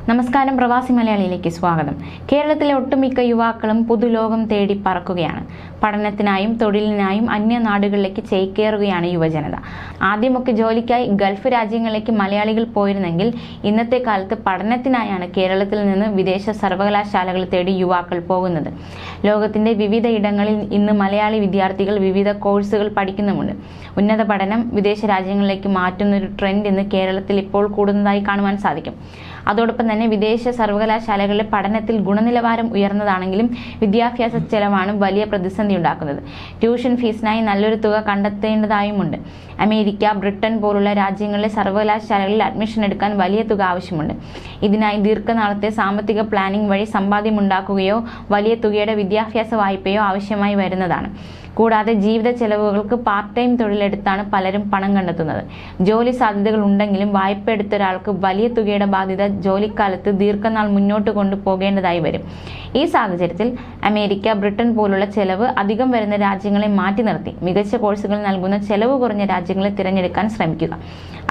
നമസ്കാരം, പ്രവാസി മലയാളിയിലേക്ക് സ്വാഗതം. കേരളത്തിലെ ഒട്ടുമിക്ക യുവാക്കളും പുതുലോകം തേടി പറക്കുകയാണ്. പഠനത്തിനായും തൊഴിലിനായും അന്യ നാടുകളിലേക്ക് ചേക്കേറുകയാണ് യുവജനത. ആദ്യമൊക്കെ ജോലിക്കായി ഗൾഫ് രാജ്യങ്ങളിലേക്ക് മലയാളികൾ പോയിരുന്നെങ്കിൽ ഇന്നത്തെ കാലത്ത് പഠനത്തിനായാണ് കേരളത്തിൽ നിന്ന് വിദേശ സർവകലാശാലകൾ തേടി യുവാക്കൾ പോകുന്നത്. ലോകത്തിന്റെ വിവിധ ഇടങ്ങളിൽ ഇന്ന് മലയാളി വിദ്യാർത്ഥികൾ വിവിധ കോഴ്സുകൾ പഠിക്കുന്നുമുണ്ട്. ഉന്നത പഠനം വിദേശ രാജ്യങ്ങളിലേക്ക് മാറ്റുന്നൊരു ട്രെൻഡ് ഇന്ന് കേരളത്തിൽ ഇപ്പോൾ കൂടുന്നതായി കാണുവാൻ സാധിക്കും. അതോടൊപ്പം തന്നെ വിദേശ സർവകലാശാലകളിലെ പഠനത്തിൽ ഗുണനിലവാരം ഉയർന്നതാണെങ്കിലും വിദ്യാഭ്യാസ ചെലവാണ് വലിയ പ്രതിസന്ധി ഉണ്ടാക്കുന്നത്. ട്യൂഷൻ ഫീസിനായി നല്ലൊരു തുക കണ്ടെത്തേണ്ടതായുമുണ്ട്. അമേരിക്ക, ബ്രിട്ടൻ പോലുള്ള രാജ്യങ്ങളിലെ സർവകലാശാലകളിൽ അഡ്മിഷൻ എടുക്കാൻ വലിയ തുക ആവശ്യമുണ്ട്. ഇതിനായി ദീർഘനാളത്തെ സാമ്പത്തിക പ്ലാനിംഗ് വഴി സമ്പാദ്യമുണ്ടാക്കുകയോ വലിയ തുകയുടെ വിദ്യാഭ്യാസ വായ്പയോ ആവശ്യമായി വരുന്നതാണ്. കൂടാതെ ജീവിത ചെലവുകൾക്ക് പാർട്ട് ടൈം തൊഴിലെടുത്താണ് പലരും പണം കണ്ടെത്തുന്നത്. ജോലി സാധ്യതകൾ ഉണ്ടെങ്കിലും വായ്പ എടുത്ത ഒരാൾക്ക് വലിയ തുകയുടെ ബാധ്യത ജോലിക്കാലത്ത് ദീർഘനാൾ മുന്നോട്ട് കൊണ്ടുപോകേണ്ടതായി വരും. ഈ സാഹചര്യത്തിൽ അമേരിക്ക, ബ്രിട്ടൻ പോലുള്ള ചെലവ് അധികം വരുന്ന രാജ്യങ്ങളെ മാറ്റി നിർത്തി മികച്ച കോഴ്സുകൾ നൽകുന്ന ചെലവ് കുറഞ്ഞ രാജ്യങ്ങളെ തിരഞ്ഞെടുക്കാൻ ശ്രമിക്കുക.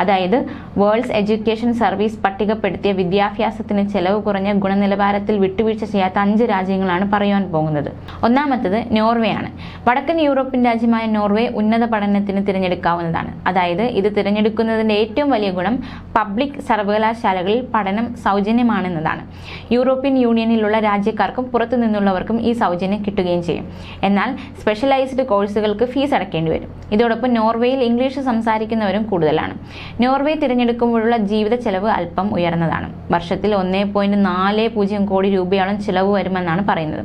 അതായത് വേൾഡ്സ് എഡ്യൂക്കേഷൻ സർവീസ് പട്ടികപ്പെടുത്തിയ വിദ്യാഭ്യാസത്തിന് ചെലവ് കുറഞ്ഞ ഗുണനിലവാരത്തിൽ വിട്ടുവീഴ്ച ചെയ്യാത്ത 5 രാജ്യങ്ങളാണ് പറയുവാൻ പോകുന്നത്. ഒന്നാമത്തത് നോർവേ ആണ്. വടക്കൻ യൂറോപ്യൻ രാജ്യമായ നോർവേ ഉന്നത പഠനത്തിന് തിരഞ്ഞെടുക്കാവുന്നതാണ്. അതായത് ഇത് തിരഞ്ഞെടുക്കുന്നതിന്റെ ഏറ്റവും വലിയ ഗുണം പബ്ലിക് സർവകലാശാലകളിൽ പഠനം സൗജന്യമാണെന്നതാണ്. യൂറോപ്യൻ യൂണിയനിലുള്ള രാജ്യക്കാർക്കും പുറത്തു നിന്നുള്ളവർക്കും ഈ സൗജന്യം കിട്ടുകയും ചെയ്യും. എന്നാൽ സ്പെഷ്യലൈസ്ഡ് കോഴ്സുകൾക്ക് ഫീസ് അടയ്ക്കേണ്ടി വരും. ഇതോടൊപ്പം നോർവേയിൽ ഇംഗ്ലീഷ് സംസാരിക്കുന്നവരും കൂടുതലാണ്. നോർവേ തിരഞ്ഞെടുക്കുമ്പോഴുള്ള ജീവിത ചെലവ് അല്പം ഉയർന്നതാണ്. വർഷത്തിൽ 1.40 കോടി രൂപയോളം ചിലവ് വരുമെന്നാണ് പറയുന്നത്.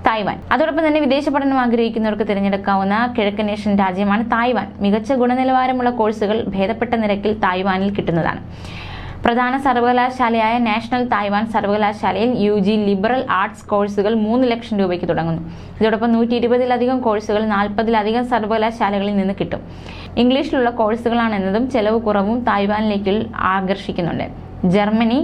തായ്വാൻ. അതോടൊപ്പം തന്നെ വിദേശ പഠനം ആഗ്രഹിക്കുന്നവർക്ക് തിരഞ്ഞെടുക്കാവുന്ന കിഴക്കൻ ഏഷ്യൻ രാജ്യമാണ് തായ്വാൻ. മികച്ച ഗുണനിലവാരമുള്ള കോഴ്സുകൾ ഭേദപ്പെട്ട നിരക്കിൽ തായ്വാനിൽ കിട്ടുന്നതാണ്. പ്രധാന സർവകലാശാലയായ നാഷണൽ തായ്വാൻ സർവകലാശാലയിൽ UG ലിബറൽ ആർട്സ് കോഴ്സുകൾ 3 ലക്ഷം രൂപയ്ക്ക് തുടങ്ങുന്നു. ഇതോടൊപ്പം 120-ലധികം കോഴ്സുകൾ 40-ലധികം സർവകലാശാലകളിൽ നിന്ന് കിട്ടും. ഇംഗ്ലീഷിലുള്ള കോഴ്സുകളാണെന്നതും ചെലവ് കുറവും തായ്വാനിലേക്ക് ആകർഷിക്കുന്നുണ്ട്. ജർമ്മനി.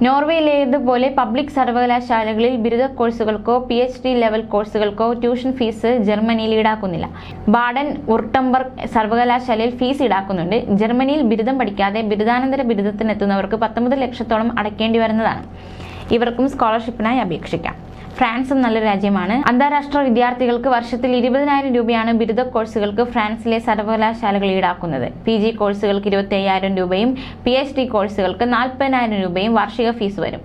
നോർവേയിലേതുപോലെ പബ്ലിക് സർവകലാശാലകളിൽ ബിരുദ കോഴ്സുകൾക്കോ PhD ലെവൽ കോഴ്സുകൾക്കോ ട്യൂഷൻ ഫീസ് ജർമ്മനിയിൽ ഈടാക്കുന്നില്ല. ബാഡൻ വുർട്ടംബർഗ് സർവകലാശാലയിൽ ഫീസ് ഈടാക്കുന്നുണ്ട്. ജർമ്മനിയിൽ ബിരുദം പഠിക്കാതെ ബിരുദാനന്തര ബിരുദത്തിനെത്തുന്നവർക്ക് 19 ലക്ഷത്തോളം അടയ്ക്കേണ്ടി വരുന്നതാണ്. ഇവർക്കും സ്കോളർഷിപ്പിനായി അപേക്ഷിക്കാം. ഫ്രാൻസും നല്ലൊരു രാജ്യമാണ്. അന്താരാഷ്ട്ര വിദ്യാർത്ഥികൾക്ക് വർഷത്തിൽ 20,000 രൂപയാണ് ബിരുദ കോഴ്സുകൾക്ക് ഫ്രാൻസിലെ സർവകലാശാലകൾ ഈടാക്കുന്നത്. PG കോഴ്സുകൾക്ക് 25,000 രൂപയും PhD കോഴ്സുകൾക്ക് 40,000 രൂപയും വാർഷിക ഫീസ് വരും.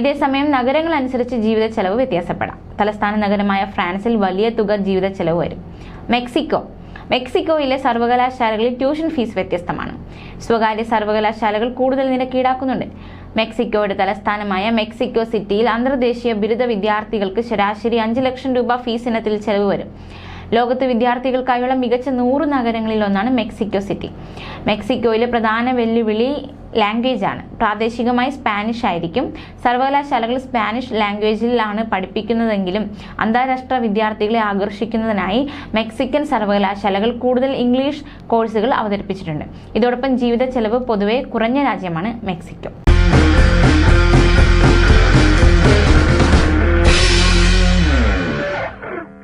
ഇതേസമയം നഗരങ്ങൾ അനുസരിച്ച് ജീവിത ചെലവ് വ്യത്യാസപ്പെടാം. തലസ്ഥാന നഗരമായ ഫ്രാൻസിൽ വലിയ തുക ജീവിത ചെലവ് വരും. മെക്സിക്കോയിലെ സർവകലാശാലകളിൽ ട്യൂഷൻ ഫീസ് വ്യത്യസ്തമാണ്. സ്വകാര്യ സർവകലാശാലകൾ കൂടുതൽ നിരക്ക് ഈടാക്കുന്നുണ്ട്. മെക്സിക്കോയുടെ തലസ്ഥാനമായ മെക്സിക്കോ സിറ്റിയിൽ അന്തർദേശീയ ബിരുദ വിദ്യാർത്ഥികൾക്ക് ശരാശരി 5 ലക്ഷം രൂപ ഫീസ് ഇനത്തിൽ ചെലവ് വരും. ലോകത്ത് വിദ്യാർത്ഥികൾക്കായുള്ള മികച്ച 100 നഗരങ്ങളിൽ ഒന്നാണ് മെക്സിക്കോ സിറ്റി. മെക്സിക്കോയിലെ പ്രധാന വെല്ലുവിളി ലാംഗ്വേജ് ആണ്. പ്രാദേശികമായി സ്പാനിഷ് ആയിരിക്കും. സർവകലാശാലകൾ സ്പാനിഷ് ലാംഗ്വേജിലാണ് പഠിപ്പിക്കുന്നതെങ്കിലും അന്താരാഷ്ട്ര വിദ്യാർത്ഥികളെ ആകർഷിക്കുന്നതിനായി മെക്സിക്കൻ സർവകലാശാലകൾ കൂടുതൽ ഇംഗ്ലീഷ് കോഴ്സുകൾ അവതരിപ്പിച്ചിട്ടുണ്ട്. ഇതോടൊപ്പം ജീവിത ചെലവ് പൊതുവെ കുറഞ്ഞ രാജ്യമാണ് മെക്സിക്കോ.